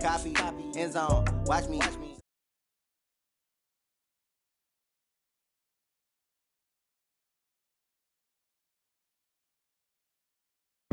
copy, end zone, watch me.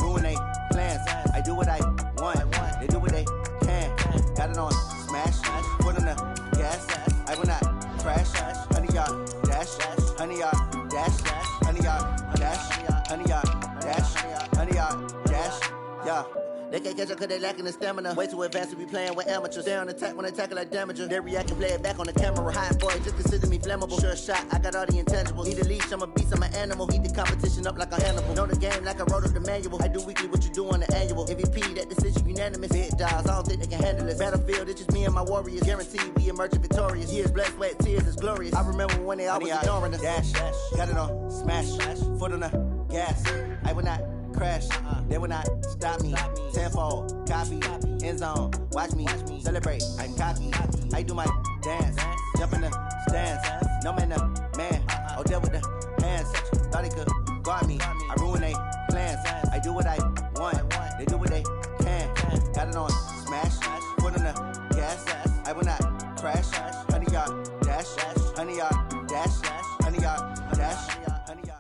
Ruin they plans, I do what I want, they do what they can. Got it on smash, foot on the gas, I will not crash. 100-yard dash, 100-yard dash, 100-yard dash, 100-yard dash, 100-yard dash, yeah. They can't catch up cause they lacking the stamina. Way too advanced to be playing with amateurs. They on attack when they tackle like damager. They react and play it back on the camera. Hot boy, just consider me flammable. Sure shot, I got all the intangibles. Need a leash, I'm a beast, I'm an animal. Heat the competition up like a Hannibal. Know the game like I wrote up the manual. I do weekly what you do on the annual. MVP, that decision unanimous. Big dogs, I don't think they can handle it. Battlefield, it's just me and my warriors. Guaranteed we emerge victorious. Years, blood, sweat, tears, it's glorious. I remember when they always ignoring us. Dash, got it on smash, foot on the gas. I will not crash, they will not stop me. Tenfold, copy, end zone, watch me celebrate. I'm cocky, I do my dance, jump in the stands. No man, man, oh there with the hands. Thought he could guard me, I ruin they plans. I do what I want, they do what they can. Got it on smash, foot on the gas. I will not crash. 100-yard dash, 100-yard dash, 100-yard dash, 100-yard.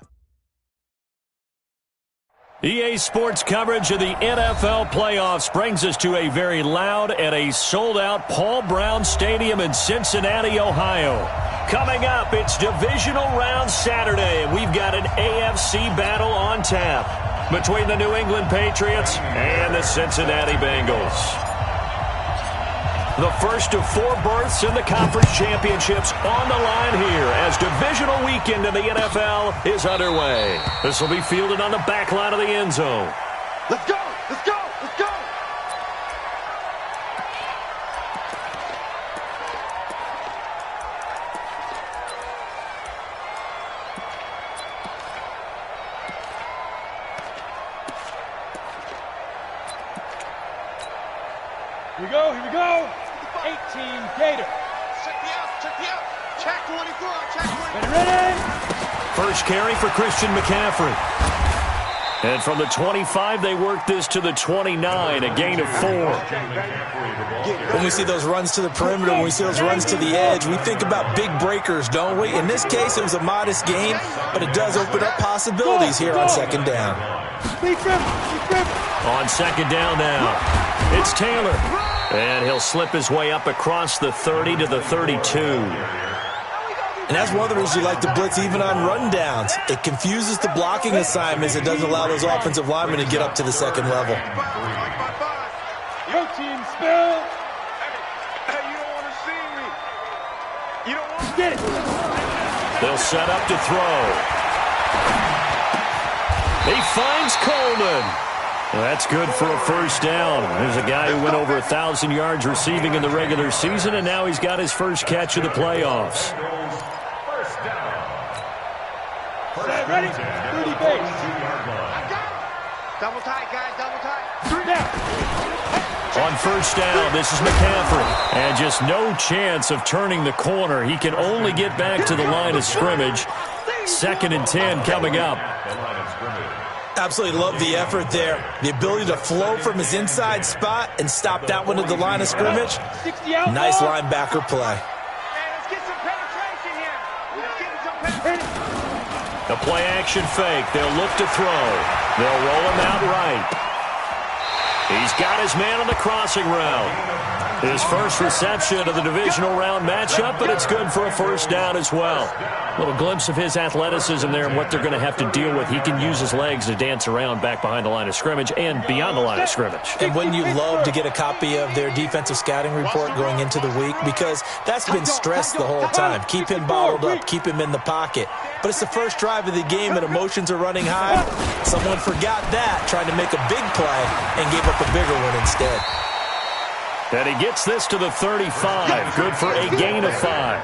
EA Sports coverage of the NFL playoffs brings us to a very loud and a sold-out Paul Brown Stadium in Cincinnati, Ohio. Coming up, it's divisional round Saturday, and we've got an AFC battle on tap between the New England Patriots and the Cincinnati Bengals. The first of 4 berths in the conference championships on the line here as divisional weekend in the NFL is underway. This will be fielded on the back line of the end zone. Let's go! Let's go! Let's go! Here we go, here we go. 18 Gator. Check me out. Check 24, check 24. Ready? First carry for Christian McCaffrey. And from the 25, they work this to the 29, a gain of 4. When we see those runs to the perimeter, when we see those runs to the edge, we think about big breakers, don't we? In this case, it was a modest gain, but it does open up possibilities here on second down. On second down now, it's Taylor. And he'll slip his way up across the 30 to the 32. And that's one of the reasons you like to blitz even on rundowns. It confuses the blocking assignments. It doesn't allow those offensive linemen to get up to the second level. Your team spell. Hey, you don't want to see me. You don't want to Get it. They'll set up to throw. He finds Coleman. That's good for a first down. There's a guy who went over 1,000 yards receiving in the regular season, and now he's got his first catch of the playoffs. Ready? 30 base. double tight, guys, double tight. 3 down. On first down, this is McCaffrey. And just no chance of turning the corner. He can only get back to the line of scrimmage. 2nd and 10 coming up. Absolutely love the effort there. The ability to flow from his inside spot and stop that one at the line of scrimmage. Nice linebacker play. Let's get some penetration here. Let's get some penetration. The play action fake. They'll look to throw. They'll roll him out right. He's got his man on the crossing route. His first reception of the divisional round matchup, but it's good for a first down as well. A little glimpse of his athleticism there and what they're going to have to deal with. He can use his legs to dance around back behind the line of scrimmage and beyond the line of scrimmage. And wouldn't you love to get a copy of their defensive scouting report going into the week? Because that's been stressed the whole time. Keep him bottled up, keep him in the pocket. But it's the first drive of the game and emotions are running high. Someone forgot that, trying to make a big play and gave up a bigger one instead. And he gets this to the 35. Good for a gain of 5.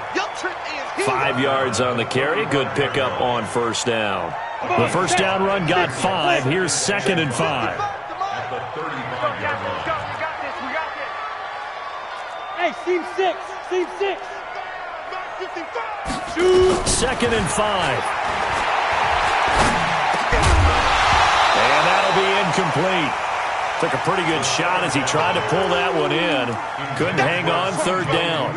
5 yards on the carry. Good pickup on first down. The first down run got 5. Here's 2nd and 5. Hey, seam 6. Seam 6. 2nd and 5. And that'll be incomplete. Took a pretty good shot as he tried to pull that one in. Couldn't hang on, third down.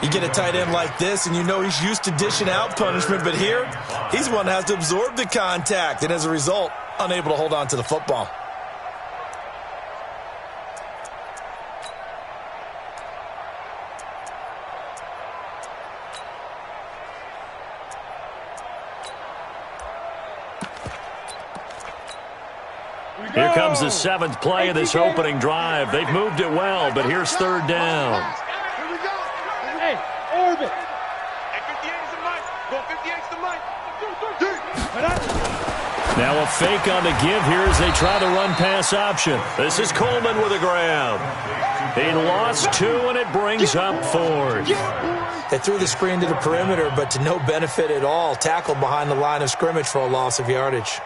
You get a tight end like this, and you know he's used to dishing out punishment, but here, he's one that has to absorb the contact, and as a result, unable to hold on to the football. Here comes the seventh play of this opening drive. They've moved it well, but here's third down. Here we go. Hey, orbit. Hey, 58 is the mic. Go 58 is the mic. Now a fake on the give here as they try the run-pass option. This is Coleman with a grab. He lost 2, and it brings up 4th. They threw the screen to the perimeter, but to no benefit at all. Tackled behind the line of scrimmage for a loss of yardage.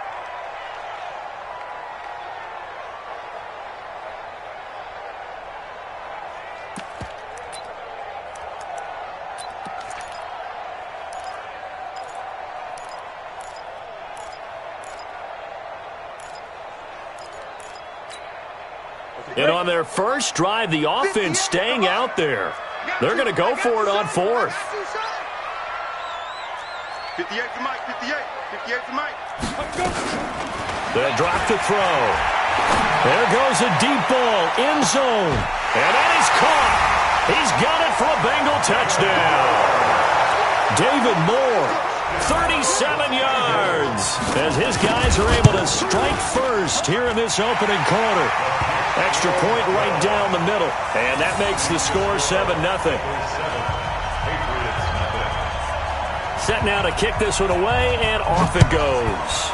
And on their first drive, the offense staying out there. They're going to go for it on 4th. 58 to Mike, 58. 58 to Mike. They drop to throw. There goes a deep ball, end zone. And that is caught. He's got it for a Bengal touchdown. David Moore, 37 yards, as his guys are able to strike first here in this opening quarter. Extra point right down the middle, and that makes the score 7-0. Set now to kick this one away, and off it goes.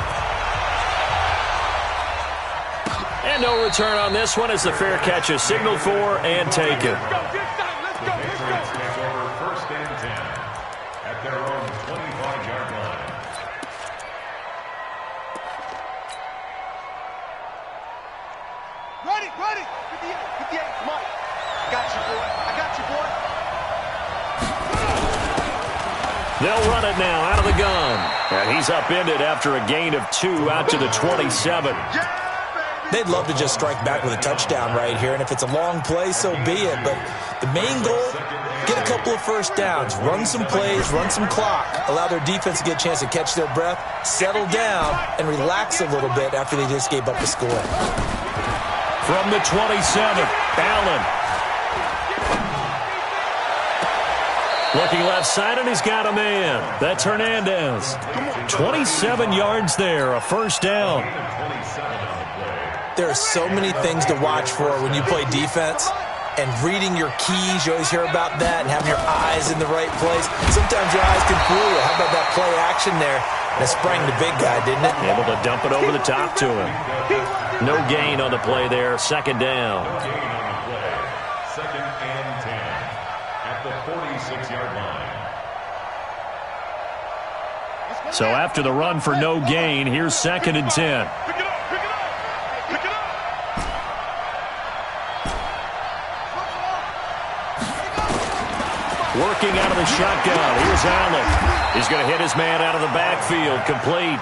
And no return on this one as the fair catch is signaled for and taken. First and 10 at their own 25-yard line. Ready, ready. 58, 58, Mike. I got you, boy. I got you, boy. They'll run it now out of the gun. And he's upended after a gain of 2 out to the 27. They'd love to just strike back with a touchdown right here, and if it's a long play, so be it. But the main goal, get a couple of first downs, run some plays, run some clock, allow their defense to get a chance to catch their breath, settle down, and relax a little bit after they just gave up the score. From the 27, Allen. Looking left side, and he's got a man. That's Hernandez. 27 yards there, a first down. There are so many things to watch for when you play defense. And reading your keys, you always hear about that, and having your eyes in the right place. Sometimes your eyes can fool you. How about that play action there? That sprang the big guy, didn't it? Able to dump it over the top to him. No gain on the play there, second down. Second and 10 at the 46-yard line. So after the run for no gain, here's second and 10. Pick it up, pick it up. Pick it up. Working out of the shotgun. Here's Allen. He's going to hit his man out of the backfield. Complete.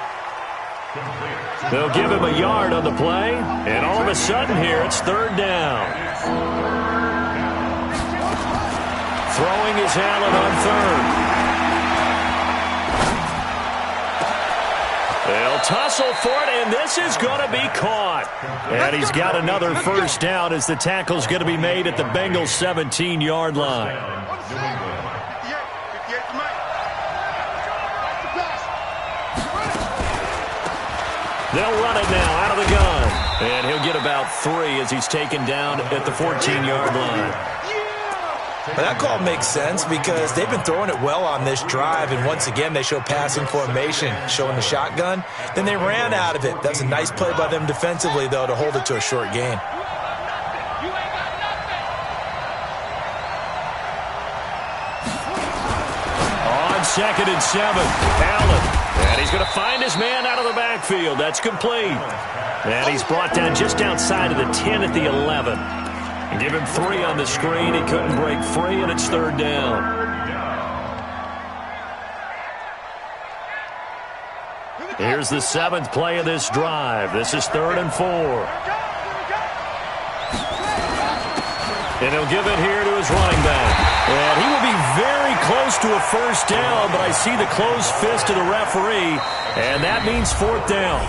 They'll give him a yard on the play. And all of a sudden here, it's third down. Throwing is Allen on third. They'll tussle for it, and this is going to be caught. And he's got another first down as the tackle's going to be made at the Bengals' 17-yard line. They'll run it now out of the gun. And he'll get about 3 as he's taken down at the 14-yard line. Well, that call makes sense because they've been throwing it well on this drive, and once again they show passing formation, showing the shotgun. Then they ran out of it. That's a nice play by them defensively, though, to hold it to a short gain. On second and 7, Allen. And he's going to find his man out of the backfield. That's complete. And he's brought down just outside of the 10 at the 11. And give him 3 on the screen. He couldn't break free, and it's third down. Here's the 7th play of this drive. This is 3rd and 4. And he'll give it here to his running back. And he will be very close to a first down, but I see the closed fist of the referee, and that means fourth down.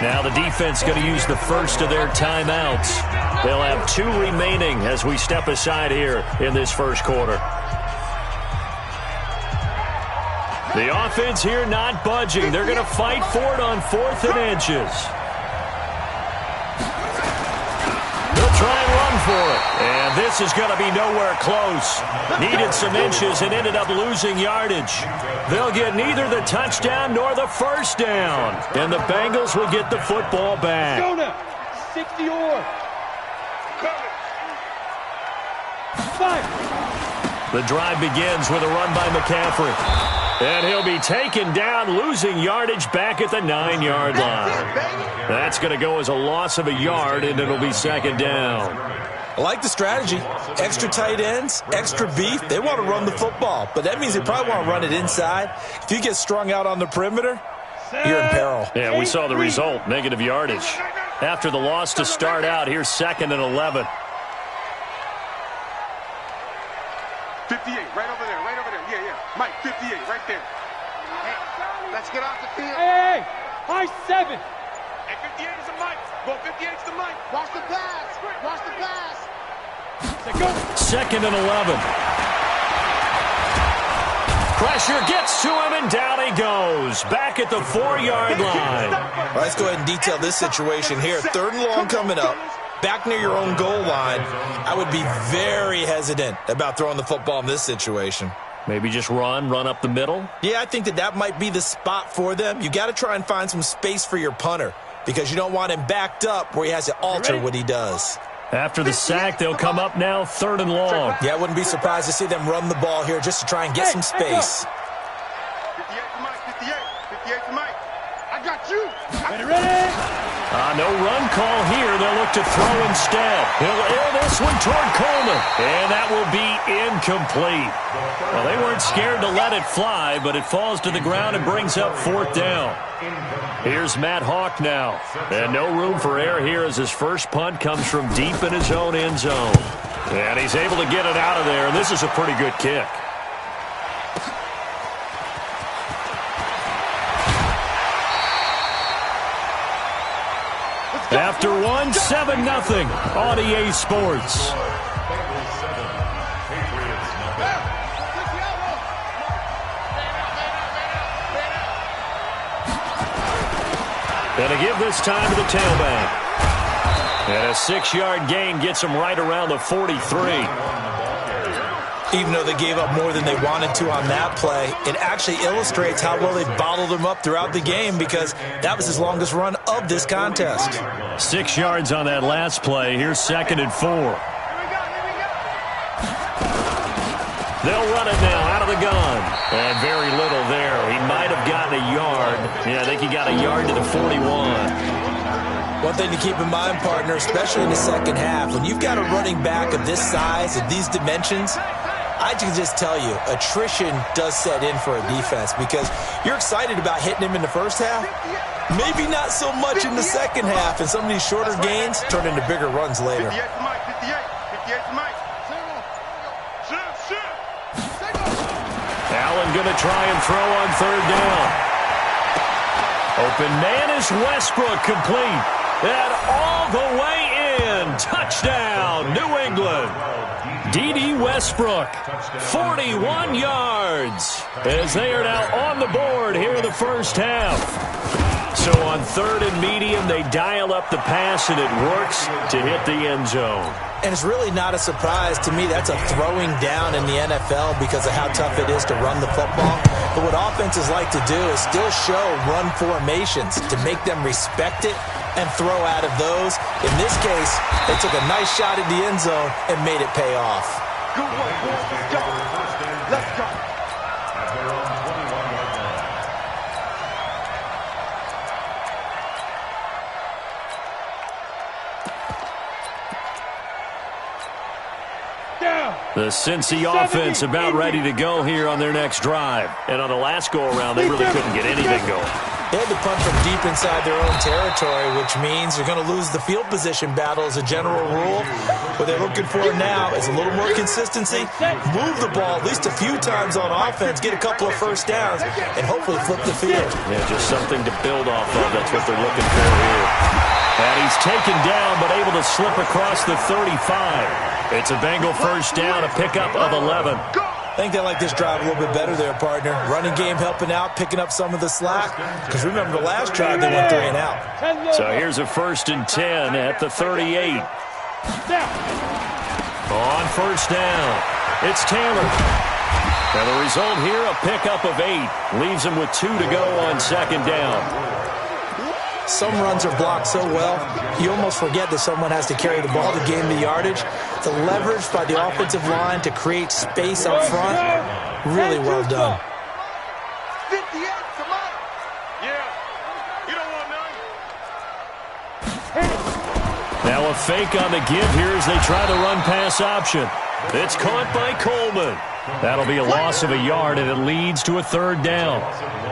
Now the defense going to use the first of their timeouts. They'll have 2 remaining as we step aside here in this first quarter. The offense here not budging. They're going to fight for it on 4th and inches. They'll try and run for it. And this is going to be nowhere close. Needed some inches and ended up losing yardage. They'll get neither the touchdown nor the first down. And the Bengals will get the football back. Go now. 60 or 5. The drive begins with a run by McCaffrey. And he'll be taken down, losing yardage back at the 9-yard line. That's going to go as a loss of a yard, and it'll be second down. I like the strategy. Extra tight ends, extra beef. They want to run the football, but that means they probably want to run it inside. If you get strung out on the perimeter, you're in peril. Yeah, we saw the result, negative yardage. After the loss to start out, here's 2nd and 11. 58, right over there, right over there. Yeah. Mike, 58, right there. Hey, let's get off the field. Hey, high 7. Hey, 58 is the Mike. Go 58 is the Mike. Watch the pass. Watch the pass. Go. 2nd and 11. Pressure gets to him, and down he goes. Back at the 4-yard line. Well, let's go ahead and detail this situation here. 3rd and long coming up. Back near your own goal line. I would be very hesitant about throwing the football in this situation. Maybe just run up the middle? Yeah, I think that might be the spot for them. You got to try and find some space for your punter because you don't want him backed up where he has to alter what he does. After the sack, they'll come up now 3rd and long. Yeah, I wouldn't be surprised to see them run the ball here just to try and get some space. 58 to Mike, 58. 58 to Mike. I got you. Ready? No run call here. They'll look to throw instead. He'll air this one toward Coleman. And that will be incomplete. Well, they weren't scared to let it fly, but it falls to the ground and brings up 4th down. Here's Matt Hawk now. And no room for error here as his first punt comes from deep in his own end zone. And he's able to get it out of there, and this is a pretty good kick. After 7-0 on EA Sports. Gonna give this time to the tailback. And a 6-yard gain gets him right around the 43. Even though they gave up more than they wanted to on that play, it actually illustrates how well they bottled him up throughout the game because that was his longest run of this contest. 6 yards on that last play. Here's 2nd and 4. They'll run it now out of the gun. And very little there. He might have gotten a yard. Yeah, I think he got a yard to the 41. One thing to keep in mind, partner, especially in the second half, when you've got a running back of this size, of these dimensions, I can just tell you, attrition does set in for a defense because you're excited about hitting him in the first half. Maybe not so much in the second half, and some of these shorter gains turn into bigger runs later. 58 to Mike, 58. 58 to Mike. Allen going to try and throw on 3rd down. Open man is Westbrook, complete. And all the way in. Touchdown, New England. D.D. Westbrook, 41 yards, as they are now on the board here in the first half. So on 3rd and medium, they dial up the pass, and it works to hit the end zone. And it's really not a surprise to me. That's a throwing down in the NFL because of how tough it is to run the football. But what offenses like to do is still show run formations to make them respect it and throw out of those. In this case, they took a nice shot at the end zone and made it pay off. Good one, boys. Let's go. Let's go. The Cincy offense about ready to go here on their next drive. And on the last go-around, they really couldn't get anything going. They had to punt from deep inside their own territory, which means they're going to lose the field position battle as a general rule. What they're looking for now is a little more consistency, move the ball at least a few times on offense, get a couple of first downs, and hopefully flip the field. Yeah, just something to build off of. That's what they're looking for here. And he's taken down, but able to slip across the 35. It's a Bengal first down, a pickup of 11. I think they like this drive a little bit better there, partner. Running game helping out, picking up some of the slack. Because remember, the last drive, they went 3 and out. So here's a 1st and 10 at the 38. On first down, it's Taylor. And the result here, a pickup of 8. Leaves him with 2 to go on 2nd down. Some runs are blocked so well, you almost forget that someone has to carry the ball to gain the yardage. The leverage by the offensive line to create space up front, really well done. 58, come on. Yeah, you don't want none. Now a fake on the give here as they try to run pass option. It's caught by Coleman. That'll be a loss of a yard, and it leads to a 3rd down.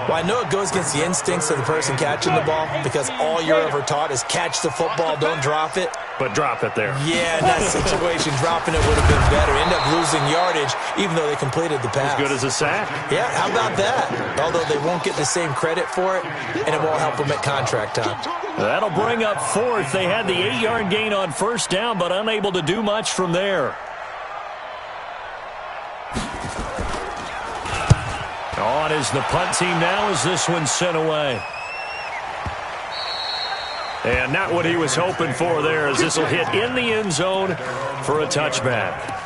Well, I know it goes against the instincts of the person catching the ball because all you're ever taught is catch the football, don't drop it. But drop it there. Yeah, in that situation, dropping it would have been better. End up losing yardage, even though they completed the pass. As good as a sack. Yeah, how about that? Although they won't get the same credit for it, and it won't help them at contract time. That'll bring up 4th. They had the 8-yard gain on first down, but unable to do much from there. On is the punt team now as this one's sent away. And not what he was hoping for there, as this will hit in the end zone for a touchback.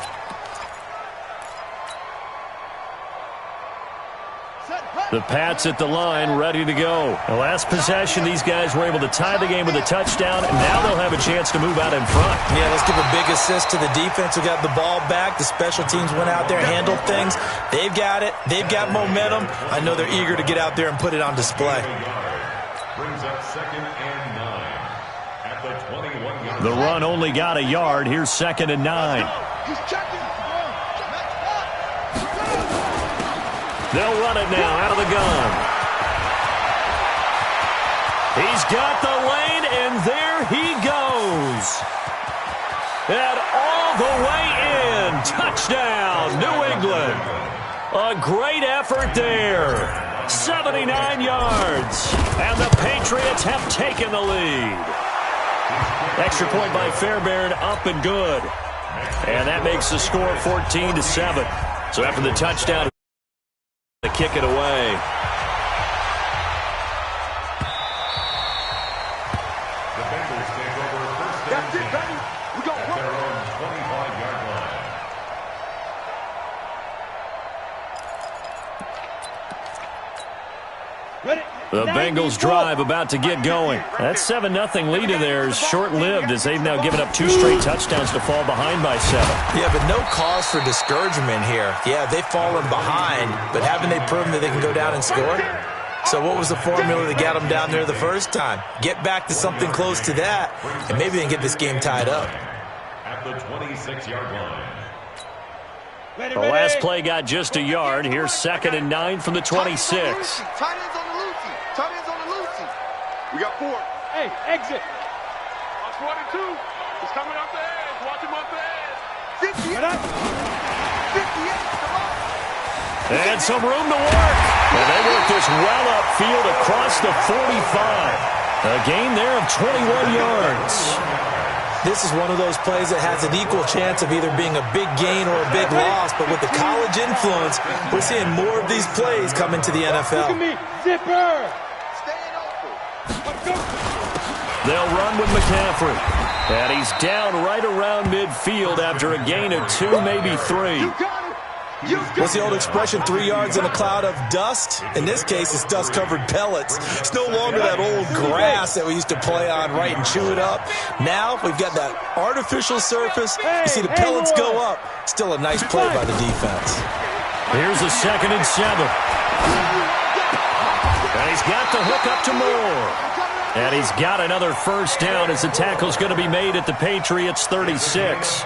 The Pats at the line, ready to go. The last possession, these guys were able to tie the game with a touchdown, and now they'll have a chance to move out in front. Yeah, let's give a big assist to the defense who got the ball back. The special teams went out there, handled things. They've got it. They've got momentum. I know they're eager to get out there and put it on display. Brings up 2nd and 9 at the 21-yard. The run only got a yard. Here's 2nd and 9. He's checking. They'll run it now out of the gun. He's got the lane, and there he goes. And all the way in. Touchdown, New England. A great effort there. 79 yards. And the Patriots have taken the lead. Extra point by Fairbairn, up and good. And that makes the score 14-7. So after the touchdown, to kick it away. The Bengals take over 1st and 10 at their own 25-yard line. The Bengals drive about to get going. That 7-0 lead of theirs short-lived as they've now given up 2 straight touchdowns to fall behind by 7. Yeah, but no cause for discouragement here. Yeah, they've fallen behind, but haven't they proven that they can go down and score? So what was the formula that got them down there the first time? Get back to something close to that, and maybe they can get this game tied up. At the 26-yard line. The last play got just a yard. Here's 2nd and 9 from the 26. Tight ends on the Lucy. Tight ends on the Lucy. We got 4. Hey, exit. On 22. He's coming off the edge. Watch him off the edge. 58. 58. Come on. And some room to work. And they work this well upfield across the 45. A gain there of 21 yards. This is one of those plays that has an equal chance of either being a big gain or a big loss, but with the college influence, we're seeing more of these plays come into the NFL. Look at me, zipper. They'll run with McCaffrey. And he's down right around midfield after a gain of 2, maybe 3. What's the old expression, 3 yards in a cloud of dust? In this case, it's dust-covered pellets. It's no longer that old grass that we used to play on, right, and chew it up. Now we've got that artificial surface. You see the pellets go up. Still a nice play by the defense. Here's a 2nd and 7. And he's got the hook up to Moore. And he's got another first down as the tackle's going to be made at the Patriots' 36.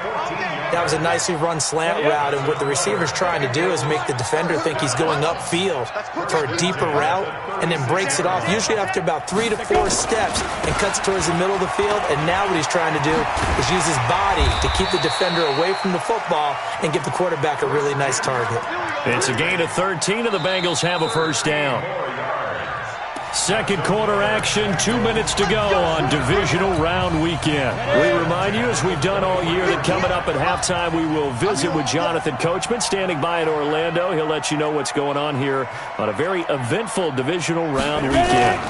That was a nicely run slant route, and what the receiver's trying to do is make the defender think he's going upfield for a deeper route and then breaks it off, usually after about 3 to 4 steps, and cuts towards the middle of the field. And now what he's trying to do is use his body to keep the defender away from the football and give the quarterback a really nice target. It's a gain of 13, and the Bengals have a first down. Second quarter action, 2 minutes to go on divisional round weekend. We remind you, as we've done all year, that coming up at halftime, we will visit with Jonathan Coachman, standing by in Orlando. He'll let you know what's going on here on a very eventful divisional round weekend.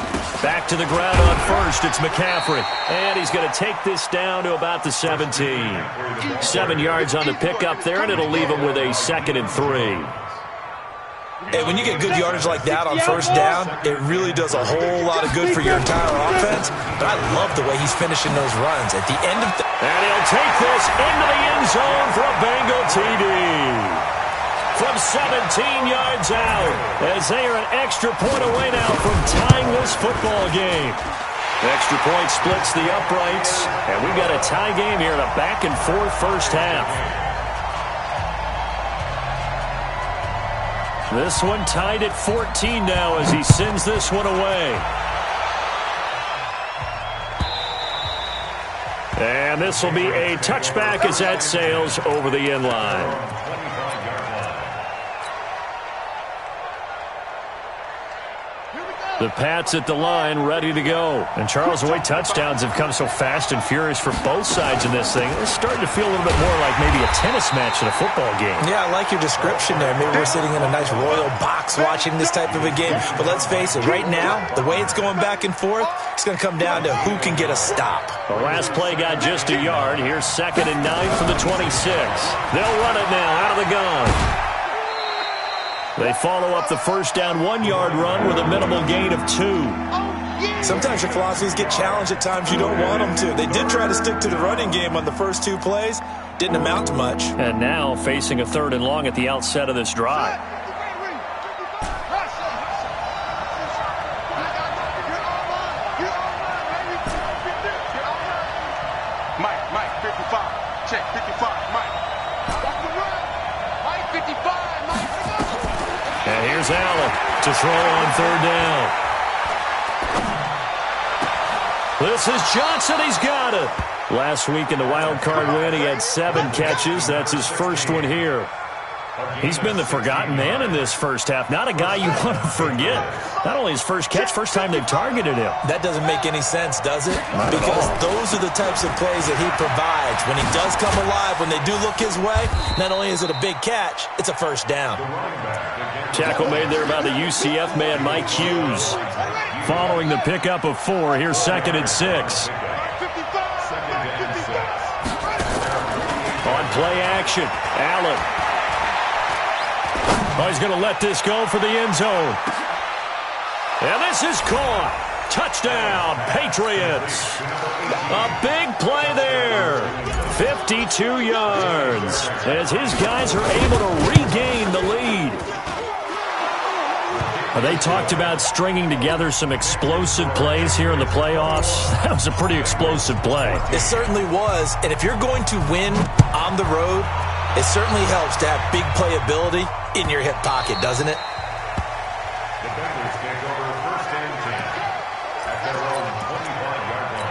Back to the ground on first, it's McCaffrey. And he's going to take this down to about the 17. 7 yards on the pickup there, and it'll leave him with a 2nd and 3. Hey, when you get good yardage like that on first down, it really does a whole lot of good for your entire offense. But I love the way he's finishing those runs. At the end of the... And he'll take this into the end zone for a Bengal TD. From 17 yards out, as they are an extra point away now from tying this football game. Extra point splits the uprights, and we've got a tie game here in a back-and-forth first half. This one tied at 14 now as he sends this one away. And this will be a touchback as that sails over the end line. The Pats at the line, ready to go. And Charles, the way touchdowns have come so fast and furious for both sides in this thing, it's starting to feel a little bit more like maybe a tennis match in a football game. Yeah, I like your description there. Maybe we're sitting in a nice royal box watching this type of a game. But let's face it, right now, the way it's going back and forth, it's going to come down to who can get a stop. The last play got just a yard. Here's 2nd and 9 from the 26. They'll run it now out of the gun. They follow up the first down 1-yard run with a minimal gain of 2. Sometimes your philosophies get challenged at times you don't want them to. They did try to stick to the running game on the first 2 plays. Didn't amount to much. And now facing a 3rd and long at the outset of this drive. Mike, 55. Check, 55, Mike. That's the run. Mike, 55, Mike. And here's Allen to throw on 3rd down. This is Johnson. He's got it. Last week in the wild card win, he had 7 catches. That's his first one here. He's been the forgotten man in this first half. Not a guy you want to forget. Not only his first catch, first time they've targeted him. That doesn't make any sense, does it? Because those are the types of plays that he provides. When he does come alive, when they do look his way, not only is it a big catch, it's a first down. Tackle made there by the UCF man, Mike Hughes. Following the pickup of 4, here's 2nd and 6. On play action, Allen. Oh, he's going to let this go for the end zone. And this is caught. Touchdown, Patriots. A big play there. 52 yards as his guys are able to regain the lead. They talked about stringing together some explosive plays here in the playoffs. That was a pretty explosive play. It certainly was. And if you're going to win on the road, it certainly helps to have big playability in your hip pocket, doesn't it? The Bengals take over 1st and 10 at their own 25-yard line.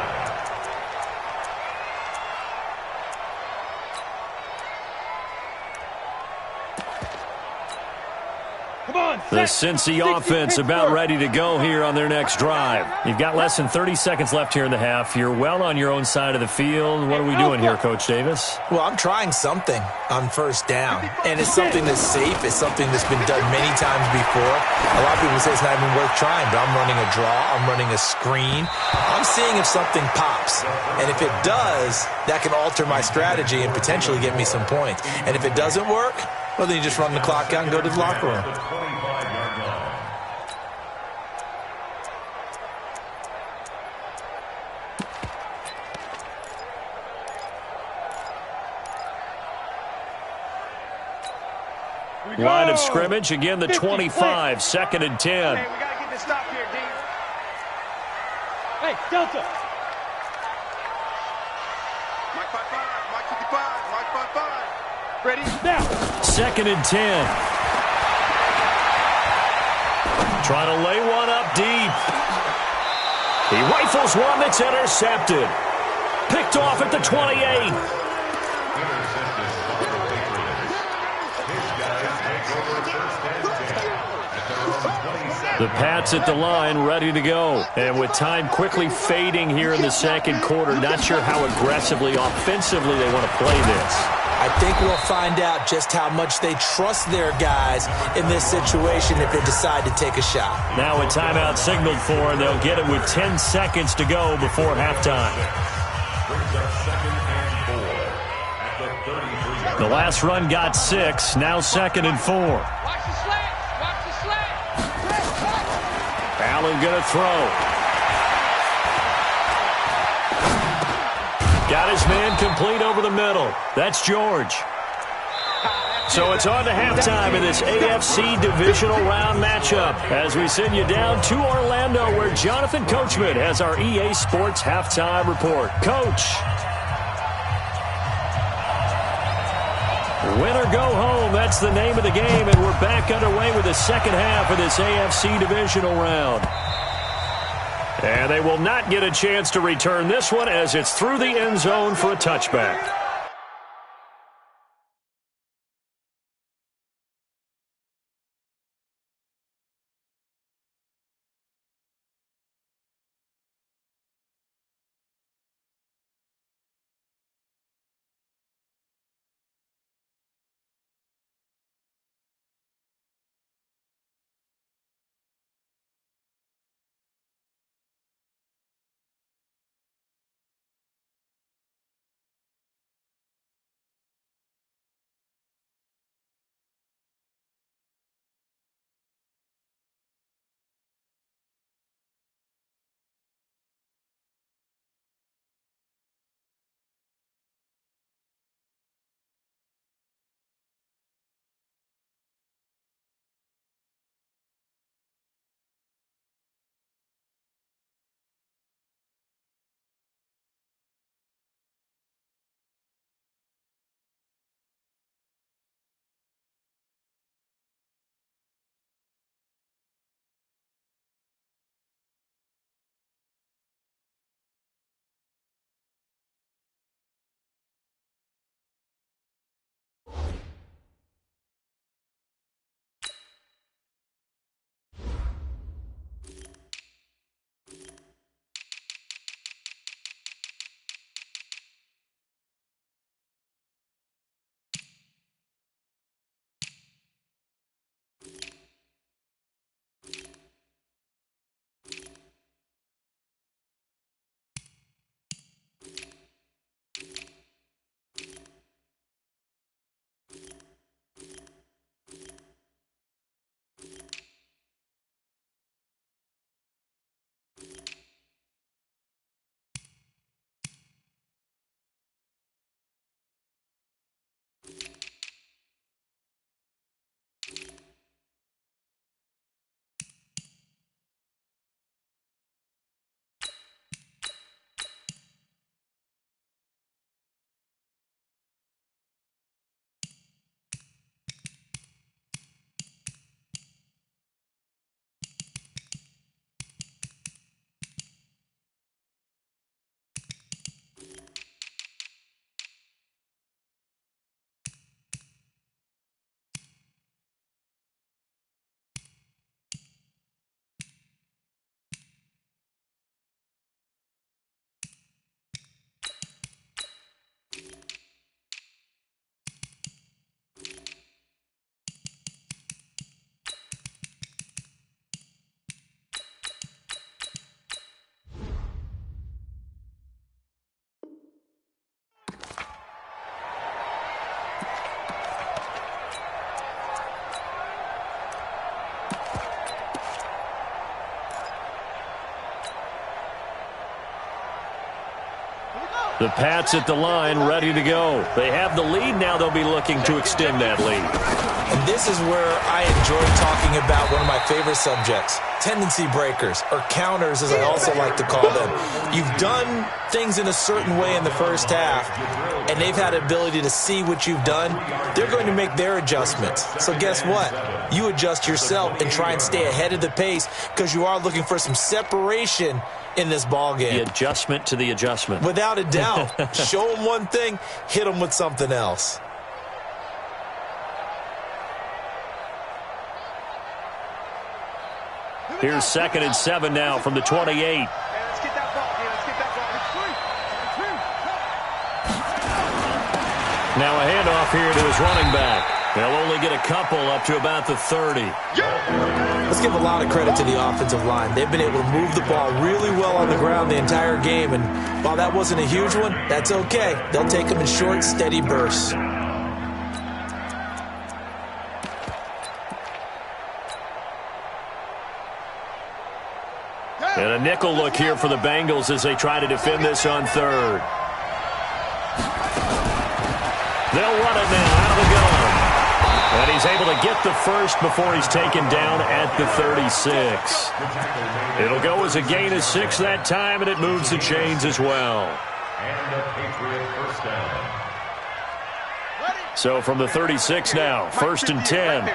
The Cincy offense about ready to go here on their next drive. You've got less than 30 seconds left here in the half. You're well on your own side of the field. What are we doing here, Coach Davis? Well, I'm trying something on first down, and it's something that's safe. It's something that's been done many times before. A lot of people say it's not even worth trying, but I'm running a draw. I'm running a screen. I'm seeing if something pops, and if it does, that can alter my strategy and potentially get me some points. And if it doesn't work, well, then you just run the clock out and go to the locker room. Line of scrimmage, again the 25, 2nd and 10. Hey, we got to get this stop here, D. Hey, Delta. Mike 55, Mike 55, Mike 55. Ready? Now. 2nd and 10. Trying to lay one up deep. He rifles one that's intercepted. Picked off at the 28. The Pats at the line, ready to go. And with time quickly fading here in the second quarter, not sure how aggressively, offensively they want to play this. I think we'll find out just how much they trust their guys in this situation if they decide to take a shot. Now a timeout signaled for, and they'll get it with 10 seconds to go before halftime. The last run got 6, now 2nd and 4. Watch the slant. Watch the slant. Allen going to throw. Got his man complete over the middle. That's George. So it's on to halftime in this AFC divisional round matchup as we send you down to Orlando where Jonathan Coachman has our EA Sports halftime report. Coach. Win or go home, that's the name of the game, and we're back underway with the second half of this AFC divisional round. And they will not get a chance to return this one as it's through the end zone for a touchback. The Pats at the line, ready to go. They have the lead now. They'll be looking to extend that lead. And this is where I enjoy talking about one of my favorite subjects, tendency breakers, or counters as I also like to call them. You've done things in a certain way in the first half, and they've had the ability to see what you've done. They're going to make their adjustments. So guess what? You adjust yourself and try and stay ahead of the pace because you are looking for some separation in this ball game. The adjustment to the adjustment. Without a doubt. Show them one thing, hit them with something else. Here's 2nd and 7 now from the 28. Let's get that ball, man. Let's get that ball. Now a handoff here to his running back. They'll only get a couple up to about the 30. Let's give a lot of credit to the offensive line. They've been able to move the ball really well on the ground the entire game, and while that wasn't a huge one, that's okay. They'll take them in short, steady bursts. And a nickel look here for the Bengals as they try to defend this on 3rd. They'll run it now out of the gun. And he's able to get the first before he's taken down at the 36. It'll go as a gain of 6 that time, and it moves the chains as well. And a Patriot first down. So from the 36 now, 1st and 10.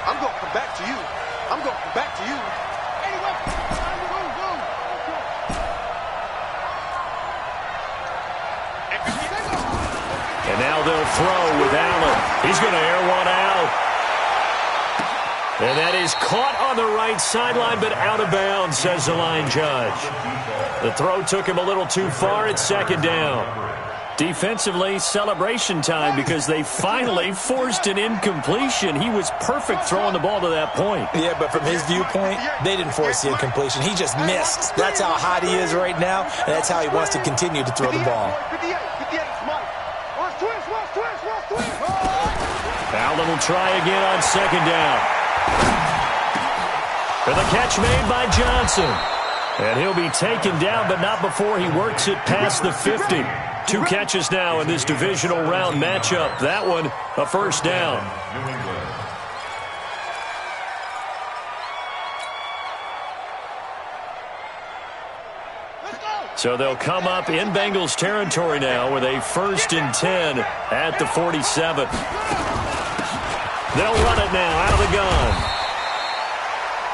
I'm going to come back to you. I'm going to come back to you. And now they'll throw with Allen. He's going to air one out. And that is caught on the right sideline, but out of bounds, says the line judge. The throw took him a little too far. It's 2nd down. Defensively, celebration time because they finally forced an incompletion. He was perfect throwing the ball to that point. Yeah, but from his viewpoint, they didn't force the incompletion. He just missed. That's how hot he is right now, and that's how he wants to continue to throw the ball. Allen will try again on 2nd down. And the catch made by Johnson. And he'll be taken down, but not before he works it past the 50. 2 catches now in this divisional round matchup. That one, a 1st down. New England. So they'll come up in Bengals territory now with a 1st and 10 at the 47. They'll run it now out of the gun.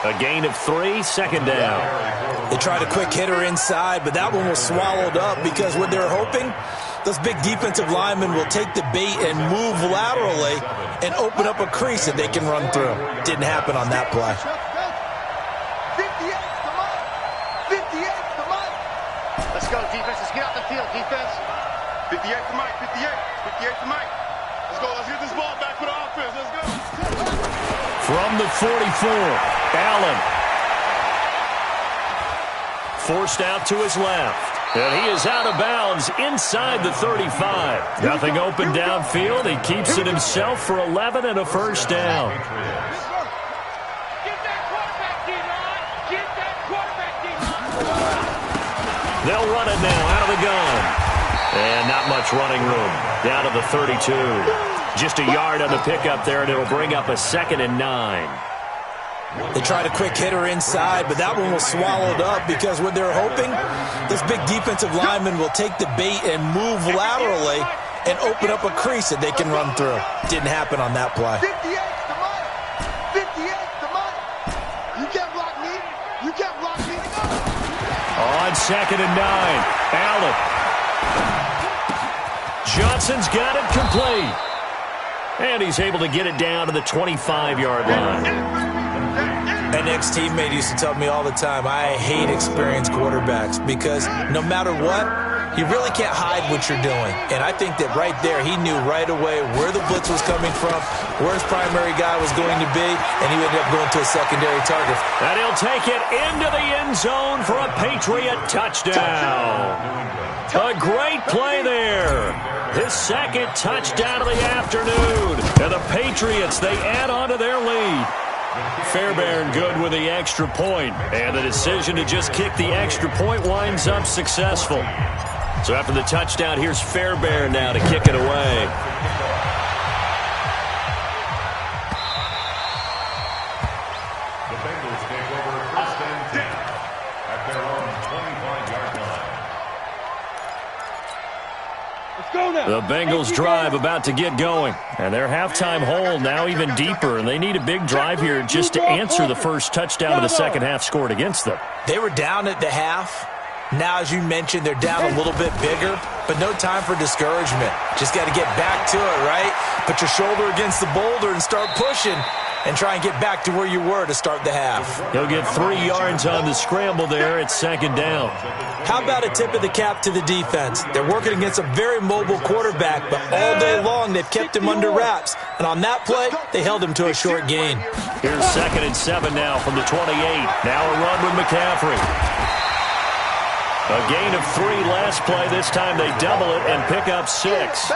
A gain of 3, 2nd down. They tried a quick hitter inside, but that one was swallowed up because what they're hoping, those big defensive linemen will take the bait and move laterally and open up a crease that they can run through. Didn't happen on that play. 58, come on. 58, come on. Let's go, defense. Let's get out the field, defense. 58 to Mike, 58. 58 to Mike. Let's go. Let's get this ball back for the offense. Let's go. From the 44, Allen. Forced out to his left. And he is out of bounds inside the 35. Nothing open downfield. He keeps it himself for 11 and a 1st down. Get that quarterback, D-line. Get that quarterback, D-line. They'll run it now out of the gun. And not much running room. Down to the 32. Just a yard on the pickup there, and it'll bring up a 2nd and 9. They tried a quick hitter inside, but that one was swallowed up because what they're hoping, this big defensive lineman will take the bait and move laterally and open up a crease that they can run through. Didn't happen on that play. 58 to Mike. 58 to Mike. You can't block me. You can't block me. On 2nd and 9, Allen. Johnson's got it complete. And he's able to get it down to the 25-yard line. An ex-teammate used to tell me all the time, I hate experienced quarterbacks because no matter what, you really can't hide what you're doing. And I think that right there, he knew right away where the blitz was coming from, where his primary guy was going to be, and he ended up going to a secondary target. And he'll take it into the end zone for a Patriot touchdown. A great play there. His 2nd touchdown of the afternoon. And the Patriots, they add on to their lead. Fairbairn good with the extra point. And the decision to just kick the extra point winds up successful. So after the touchdown, here's Fairbairn now to kick it away. The Bengals take over first and 10 at their own 25-yard line. Let's go now. The Bengals drive about to get going. And their halftime hole now even deeper. And they need a big drive here just to answer the first touchdown of the second half scored against them. They were down at the half. Now, as you mentioned, they're down a little bit bigger, but no time for discouragement. Just got to get back to it, right? Put your shoulder against the boulder and start pushing and try and get back to where you were to start the half. He'll get 3 yards on the scramble there. It's second down. How about a tip of the cap to the defense? They're working against a very mobile quarterback, but all day long they've kept him under wraps. And on that play, they held him to a short gain. Here's 2nd and 7 now from the 28. Now a run with McCaffrey. A gain of 3 last play. This time they double it and pick up 6.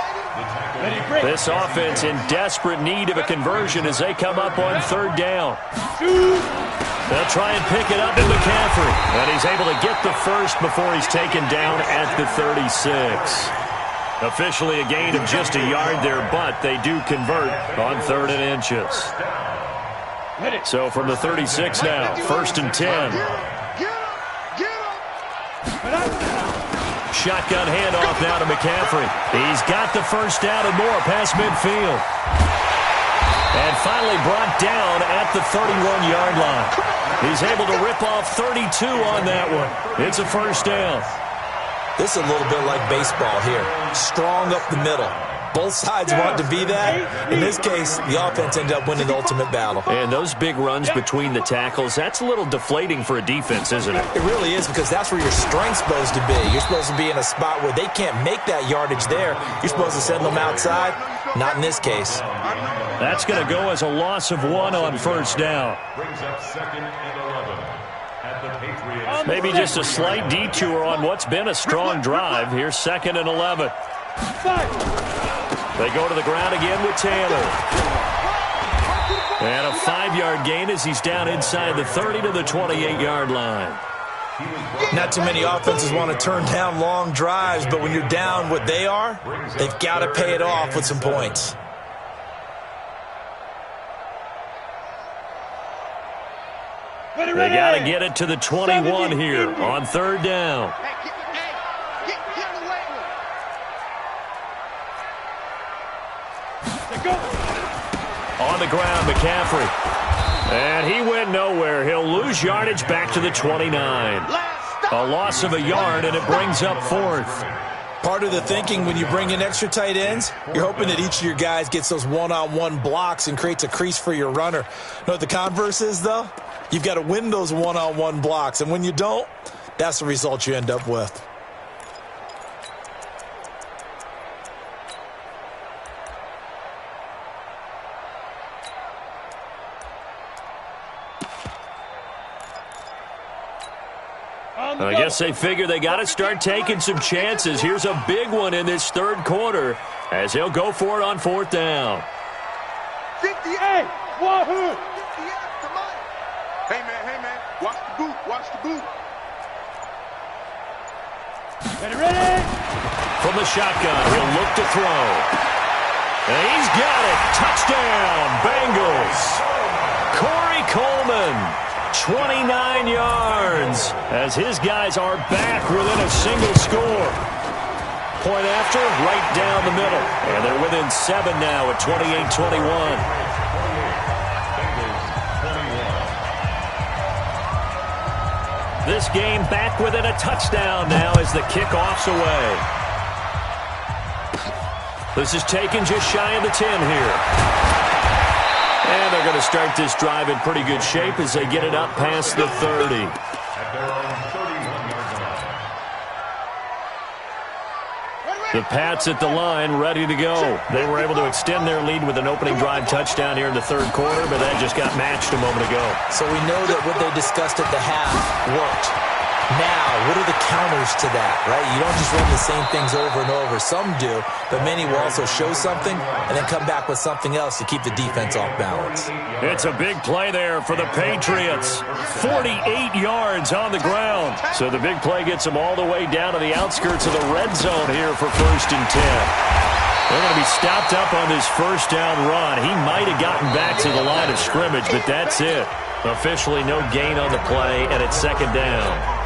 This offense in desperate need of a conversion as they come up on 3rd down. They'll try and pick it up to McCaffrey. And he's able to get the first before he's taken down at the 36. Officially a gain of just a yard there, but they do convert on 3rd and inches. So from the 36 now, 1st and 10. Shotgun handoff now to McCaffrey. He's got the first down and more past midfield. And finally brought down at the 31-yard line. He's able to rip off 32 on that one. It's a first down. This is a little bit like baseball here. Strong up the middle. Both sides want to be that. In this case, the offense ended up winning the ultimate battle. And those big runs between the tackles, that's a little deflating for a defense, isn't it? It really is, because that's where your strength's supposed to be. You're supposed to be in a spot where they can't make that yardage there. You're supposed to send them outside. Not in this case. That's going to go as a loss of 1 on first down. Brings up 2nd and 11 at the Patriots. Maybe just a slight detour on what's been a strong drive. Here's 2nd and 11. They go to the ground again with Taylor. And a 5-yard gain as he's down inside the 30 to the 28-yard line. Not too many offenses want to turn down long drives, but when you're down what they are, they've got to pay it off with some points. They got to get it to the 21 here on 3rd down. On the ground, McCaffrey. And he went nowhere. He'll lose yardage back to the 29. A loss of a yard, and it brings up 4th. Part of the thinking when you bring in extra tight ends, you're hoping that each of your guys gets those one-on-one blocks and creates a crease for your runner. Know what the converse is, though? You've got to win those one-on-one blocks, and when you don't, that's the result you end up with. I guess they figure they got to start taking some chances. Here's a big one in this 3rd quarter as they'll go for it on 4th down. 58, wahoo! Hey, man, watch the boot, watch the boot. Ready? From the shotgun, he'll look to throw. And he's got it. Touchdown, Bengals. Corey Coleman. 29 yards as his guys are back within a single score. Point after, right down the middle. And they're within 7 now at 28-21. This game back within a touchdown now as the kickoff's away. This is taken just shy of the 10 here. And they're going to start this drive in pretty good shape as they get it up past the 30. At their own 31-yard line. The Pats at the line, ready to go. They were able to extend their lead with an opening drive touchdown here in the 3rd quarter, but that just got matched a moment ago. So we know that what they discussed at the half worked. Now, what are the counters to that, right? You don't just run the same things over and over. Some do, but many will also show something and then come back with something else to keep the defense off balance. It's a big play there for the Patriots. 48 yards on the ground. So the big play gets them all the way down to the outskirts of the red zone here for 1st and 10. They're going to be stopped up on this first down run. He might have gotten back to the line of scrimmage, but that's it. Officially no gain on the play, and it's 2nd down.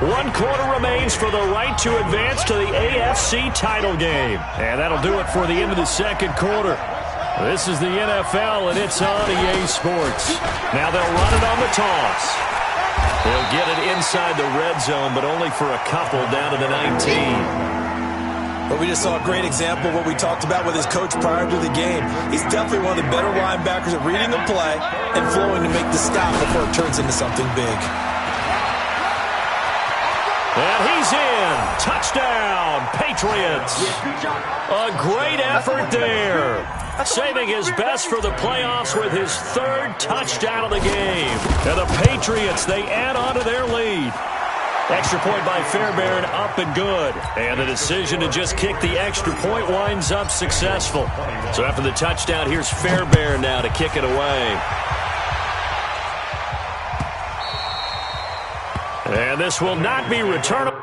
1 quarter remains for the right to advance to the AFC title game. And that'll do it for the end of the 2nd quarter. This is the NFL, and it's on EA Sports. Now they'll run it on the toss. They'll get it inside the red zone, but only for a couple down to the 19. But we just saw a great example of what we talked about with his coach prior to the game. He's definitely one of the better linebackers at reading the play and flowing to make the stop before it turns into something big. And he's in. Touchdown, Patriots. A great effort there. Saving his best for the playoffs with his 3rd touchdown of the game. And the Patriots, they add on to their lead. Extra point by Fairbairn, up and good. And the decision to just kick the extra point winds up successful. So after the touchdown, here's Fairbairn now to kick it away. And this will not be returnable.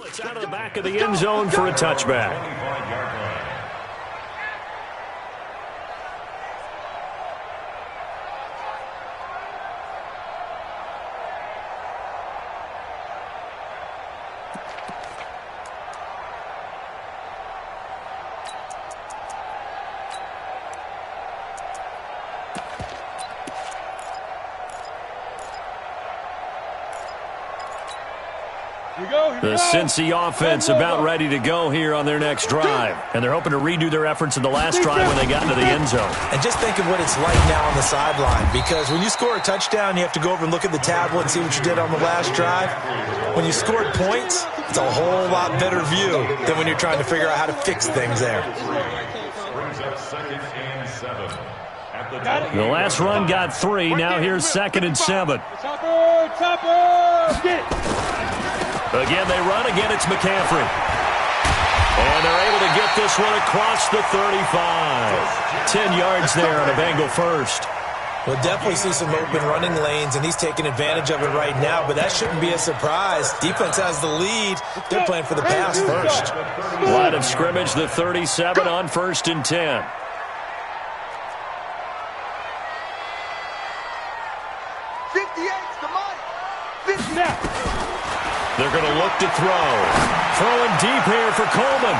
It's out of the back of the end zone for a touchback. The Cincy offense about ready to go here on their next drive. And they're hoping to redo their efforts in the last drive when they got into the end zone. And just think of what it's like now on the sideline, because when you score a touchdown, you have to go over and look at the tablet and see what you did on the last drive. When you scored points, it's a whole lot better view than when you're trying to figure out how to fix things there. The last run got 3. Now here's 2nd and 7. Again, they run. Again, it's McCaffrey. And they're able to get this one across the 35. 10 yards there on a Bengal first. We'll definitely see some open running lanes, and he's taking advantage of it right now, but that shouldn't be a surprise. Defense has the lead. They're playing for the pass first. Line of scrimmage, the 37 on 1st and 10. They're going to look to throw. Throwing deep here for Coleman.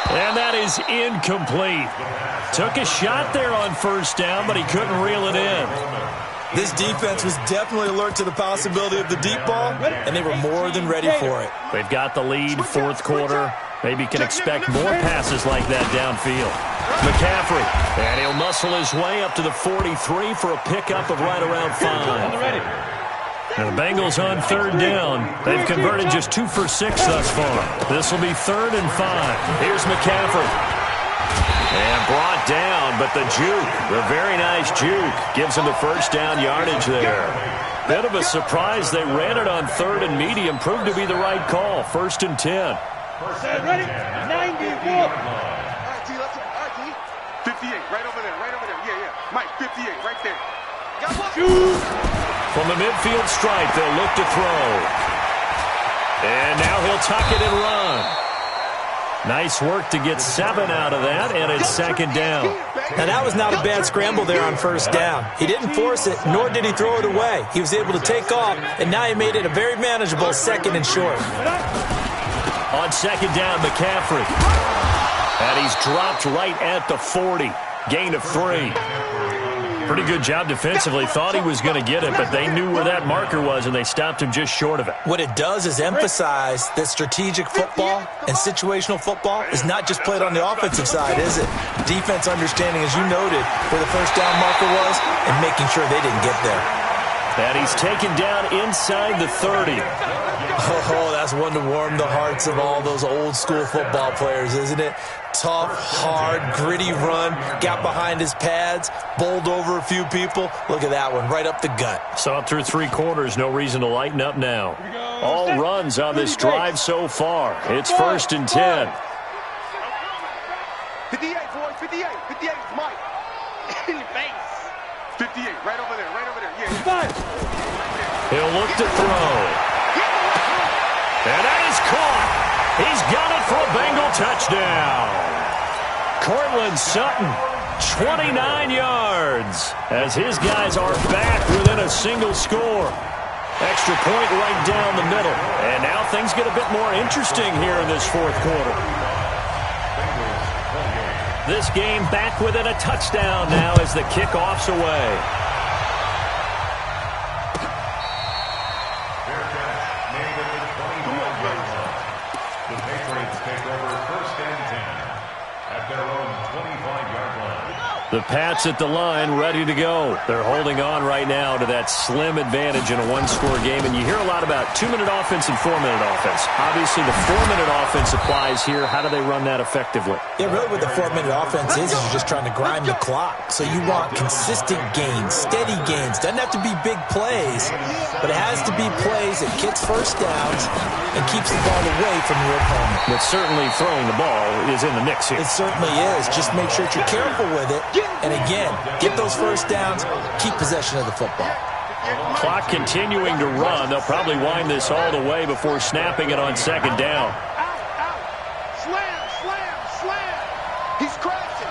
And that is incomplete. Took a shot there on 1st down, but he couldn't reel it in. This defense was definitely alert to the possibility of the deep ball, and they were more than ready for it. They've got the lead, 4th quarter. Maybe can expect more passes like that downfield. McCaffrey, and he'll muscle his way up to the 43 for a pickup of right around 5. And the Bengals on 3rd down. They've converted just 2 for 6 thus far. This will be 3rd and 5. Here's McCaffrey. And brought down, but the juke, the very nice juke, gives him the 1st down yardage there. Bit of a surprise. They ran it on 3rd and medium. Proved to be the right call. 1st and 10. Ready? 94. All right, T, let's go. All right, T. 58, right over there, right over there. Yeah. Mike, 58, right there. Got one. Shoot. From the midfield stripe, they'll look to throw. And now he'll tuck it and run. Nice work to get 7 out of that, and it's 2nd down. Now, that was not a bad scramble there on 1st down. He didn't force it, nor did he throw it away. He was able to take off, and now he made it a very manageable 2nd and short. On 2nd down, McCaffrey. And he's dropped right at the 40. Gain of 3. Pretty good job defensively. Thought he was going to get it, but they knew where that marker was, and they stopped him just short of it. What it does is emphasize that strategic football and situational football is not just played on the offensive side, is it? Defense understanding, as you noted, where the first down marker was and making sure they didn't get there. And he's taken down inside the 30. Oh, that's one to warm the hearts of all those old-school football players, isn't it? Tough, hard, gritty run, got behind his pads, bowled over a few people. Look at that one, right up the gut. Saw it through 3 quarters, no reason to lighten up now. All runs on this drive so far. It's 1st and 10. 58, boys, 58. 58, Mike. In your face. 58, right over there, right over there. Yeah. He'll look to throw. And that is caught. He's got it for a Bengal touchdown. Cortland Sutton, 29 yards, as his guys are back within a single score. Extra point right down the middle. And now things get a bit more interesting here in this 4th quarter. This game back within a touchdown now as the kickoff's away. The Patriots take over 1st and 10 at their own 25-yard line. The Pats at the line, ready to go. They're holding on right now to that slim advantage in a 1-score game. And you hear a lot about 2-minute offense and 4-minute offense. Obviously, the 4-minute offense applies here. How do they run that effectively? Yeah, really what the 4-minute offense is you're just trying to grind the clock. So you want consistent gains, steady gains. Doesn't have to be big plays, but it has to be plays that gets first downs and keeps the ball away from your opponent. But certainly throwing the ball is in the mix here. It certainly is. Just make sure that you're careful with it. And again, get those first downs, keep possession of the football. Clock continuing to run. They'll probably wind this all the way before snapping it on 2nd down. Slam, slam, slam. He's crashing.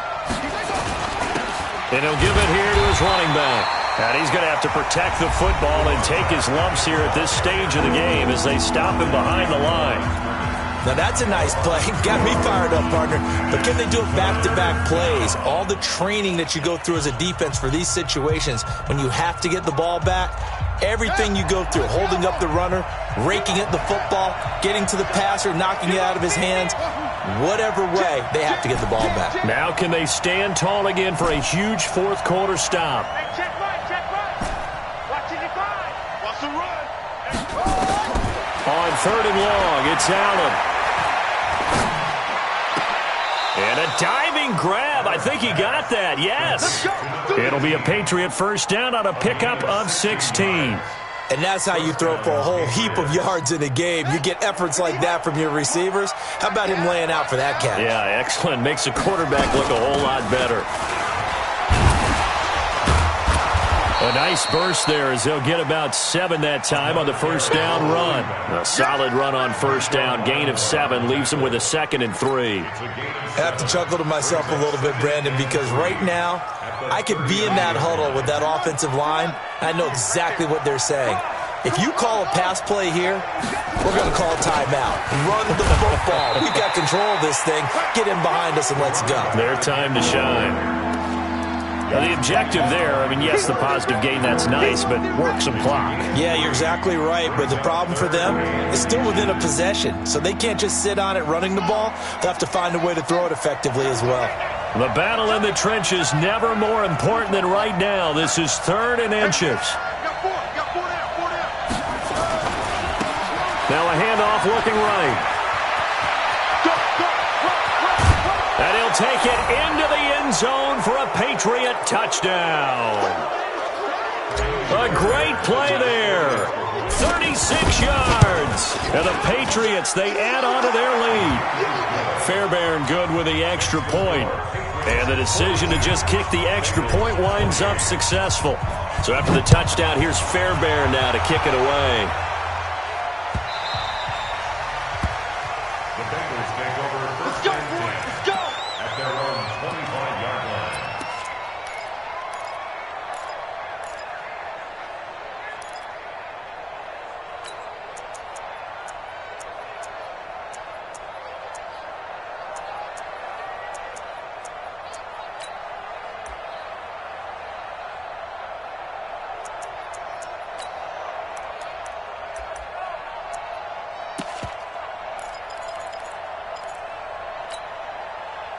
And he'll give it here to his running back. And he's going to have to protect the football and take his lumps here at this stage of the game as they stop him behind the line. Now that's a nice play. Got me fired up, partner. But can they do it back-to-back plays? All the training that you go through as a defense for these situations, when you have to get the ball back, everything you go through, holding up the runner, raking at the football, getting to the passer, knocking it out of his hands, whatever way, they have to get the ball back. Now can they stand tall again for a huge 4th quarter stop? Hey, check right, check right. Watch it, divide. Watch the run. On 3rd and long, it's Allen. And a diving grab. I think he got that. Yes. It'll be a Patriot first down on a pickup of 16. And that's how you throw for a whole heap of yards in a game. You get efforts like that from your receivers. How about him laying out for that catch? Yeah, excellent. Makes the quarterback look a whole lot better. A nice burst there as they'll get about 7 that time on the first down run. A solid run on first down. Gain of 7 leaves him with a 2nd and 3. I have to chuckle to myself a little bit, Brandon, because right now I could be in that huddle with that offensive line. I know exactly what they're saying. If you call a pass play here, we're going to call a timeout. Run the football. We got control of this thing. Get in behind us and let's go. Their time to shine. Now the objective there, I mean, yes, the positive gain, that's nice, but work some clock. Yeah, you're exactly right, but the problem for them is still within a possession, so they can't just sit on it running the ball. They'll have to find a way to throw it effectively as well. The battle in the trenches never more important than right now. This is 3rd and inches. Now a handoff looking right. And he'll take it into the end zone for a Patriot touchdown. A great play there. 36 yards. And the Patriots, they add on to their lead. Fairbairn good with the extra point. And the decision to just kick the extra point winds up successful. So after the touchdown, here's Fairbairn now to kick it away. The Bengals take over 1st and 10 at their own 25-yard line.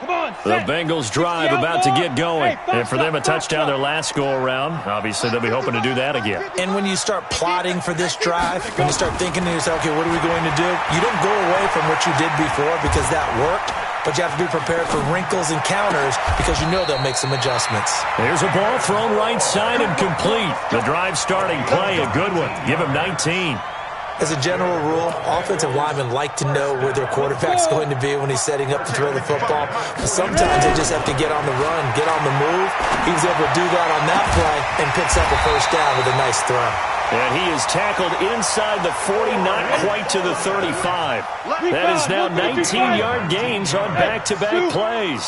The Bengals drive about to get going. And for them, a touchdown their last go-around. Obviously, they'll be hoping to do that again. And when you start plotting for this drive, when you start thinking to yourself, okay, what are we going to do? You don't go away from what you did before because that worked, but you have to be prepared for wrinkles and counters because you know they'll make some adjustments. There's a ball thrown right side and complete. The drive starting play, a good one. Give him 19. As a general rule, offensive linemen like to know where their quarterback's going to be when he's setting up to throw the football. But sometimes they just have to get on the run, get on the move. He was able to do that on that play and picks up a first down with a nice throw. And he is tackled inside the 40, not quite to the 35. That is now 19-yard gains on back-to-back plays.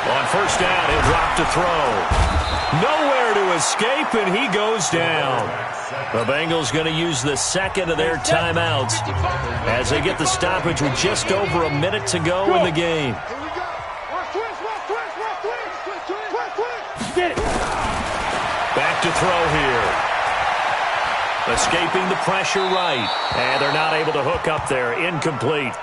On first down, he'll drop to throw. Nowhere to escape, and he goes down. The Bengals going to use the second of their timeouts as they get the stoppage with just over a minute to go in the game. Back to throw here. Escaping the pressure right. And they're not able to hook up there. Incomplete.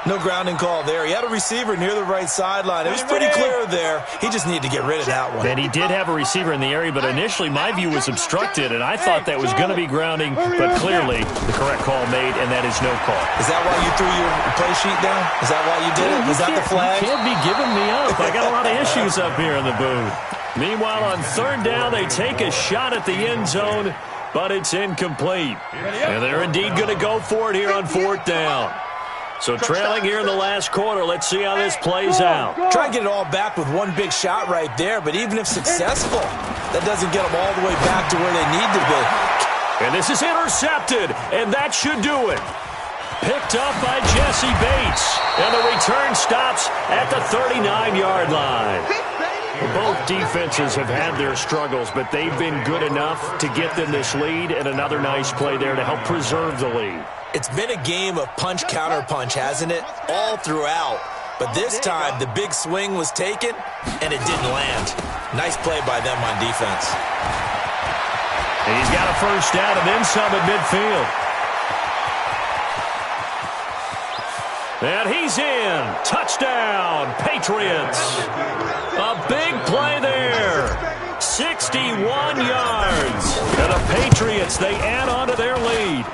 No grounding call there. He had a receiver near the right sideline. It was pretty clear there. He just needed to get rid of that one. And he did have a receiver in the area, but initially my view was obstructed, and I thought that was going to be grounding, but clearly the correct call made, and that is no call. Is that why you threw your play sheet down? Is that why you did it? Was that the flag? You can't be giving me up. I got a lot of issues up here in the booth. Meanwhile, on third down, they take a shot at the end zone, but it's incomplete. And they're indeed going to go for it here on fourth down. So trailing here in the last quarter, let's see how this plays out. Try and get it all back with one big shot right there, but even if successful, that doesn't get them all the way back to where they need to be. And this is intercepted, and that should do it. Picked up by Jesse Bates, and the return stops at the 39-yard line. Both defenses have had their struggles, but they've been good enough to get them this lead, and another nice play there to help preserve the lead. It's been a game of punch-counter-punch, hasn't it? All throughout. But this time, the big swing was taken, and it didn't land. Nice play by them on defense. And he's got a first down and then some at midfield. And he's in. Touchdown, Patriots. A big play there. 61 yards. And the Patriots, they add on to their lead.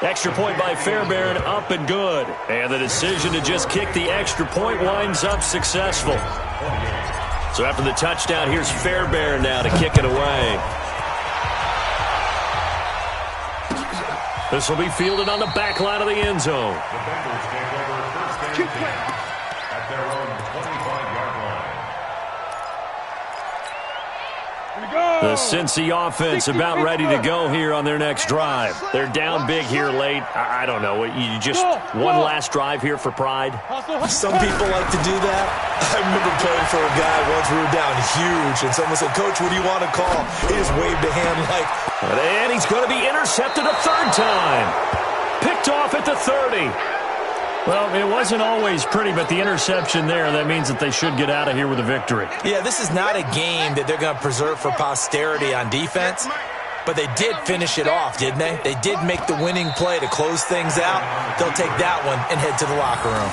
Extra point by Fairbairn, up and good. And the decision to just kick the extra point winds up successful. So after the touchdown, here's Fairbairn now to kick it away. This will be fielded on the back line of the end zone. The Bengals take over first and 10 at their own 25-yard line. The Cincy offense about ready to go here on their next drive. They're down big here late. I don't know. You just one last drive here for pride? Some people like to do that. I remember playing for a guy once we were down huge, and someone said, "Coach, what do you want to call?" He just waved a hand like... And he's going to be intercepted a third time. Picked off at the 30. Well, it wasn't always pretty, but the interception there, that means that they should get out of here with a victory. Yeah, this is not a game that they're going to preserve for posterity on defense, but they did finish it off, didn't they? They did make the winning play to close things out. They'll take that one and head to the locker room.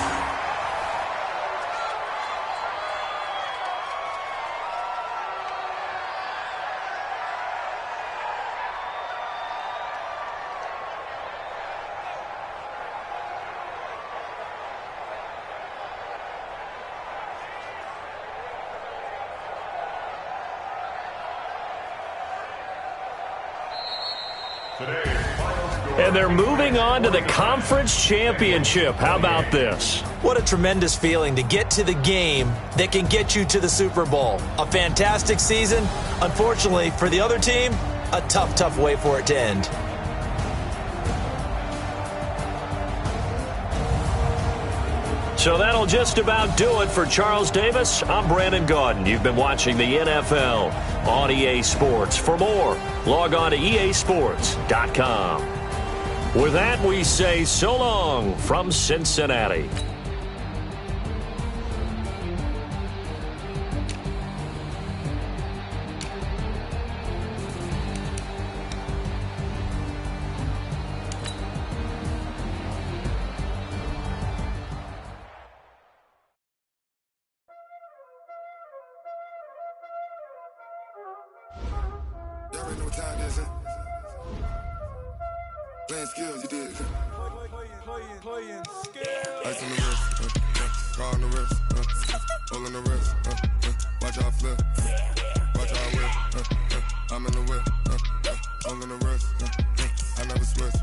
And they're moving on to the conference championship. How about this? What a tremendous feeling to get to the game that can get you to the Super Bowl. A fantastic season. Unfortunately, for the other team, a tough, tough way for it to end. So that'll just about do it for Charles Davis. I'm Brandon Gaudin. You've been watching the NFL on EA Sports. For more, log on to easports.com. With that, we say so long from Cincinnati. already know what time it is, huh? Playing skills, you did. Playing skills. Ice on the wrist, car on the wrist, hole in the wrist, watch how I flip, watch how I whip, I'm in the whip, hole in the wrist, I never switch,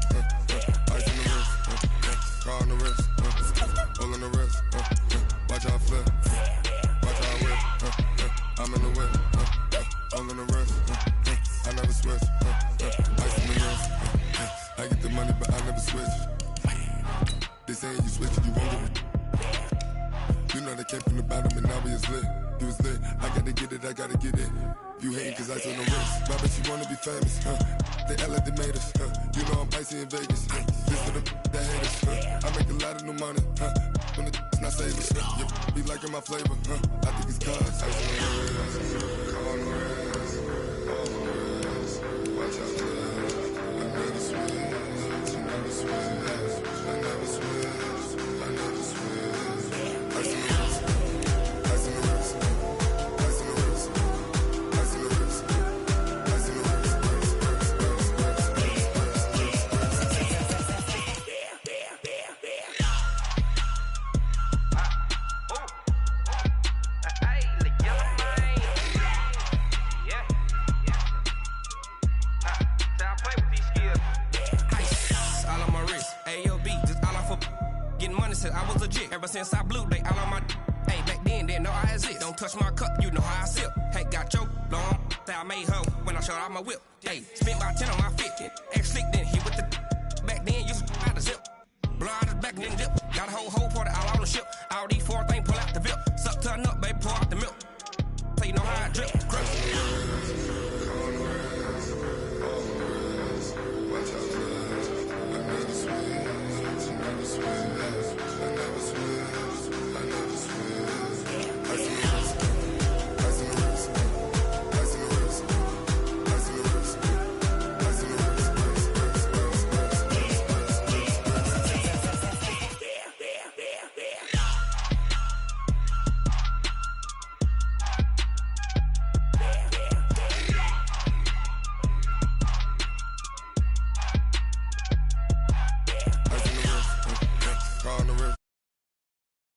ice on the wrist, car on the wrist, hole in the wrist, watch how I flip, watch how I whip, I'm in the whip, hole in the wrist, I never switch, ice on the wrist, I get the money but I never switch. They saying you switch, you won't get it. You know they came from the bottom and now we is lit. You was lit, I gotta get it, I gotta get it. You hating cause ice on the wrist. My bitch, you wanna be famous, They act like they made us, You know I'm icy in Vegas, This for the that hate us, I make a lot of new money, When the not savers, Be liking my flavor, I think it's cause ice on the wrist, car on the wrist, all on the wrist. Watch out, I never switch, I never switch. I never switch, I never switch. Ice in the wrist, ice in the wrist, ice in the wrist, ice in the wrist, ice in the wrist, I was legit. Ever since I blew, they all on my. Hey, back then, didn't know I exist. Don't touch my cup, you know how I sip. Hey, got your long. I made her when I showed out my whip. Hey, spent about 10 on my 50. Ex slick, then hit with the. Back then, used to out the zip. Blow out his back, then dip. Got a whole party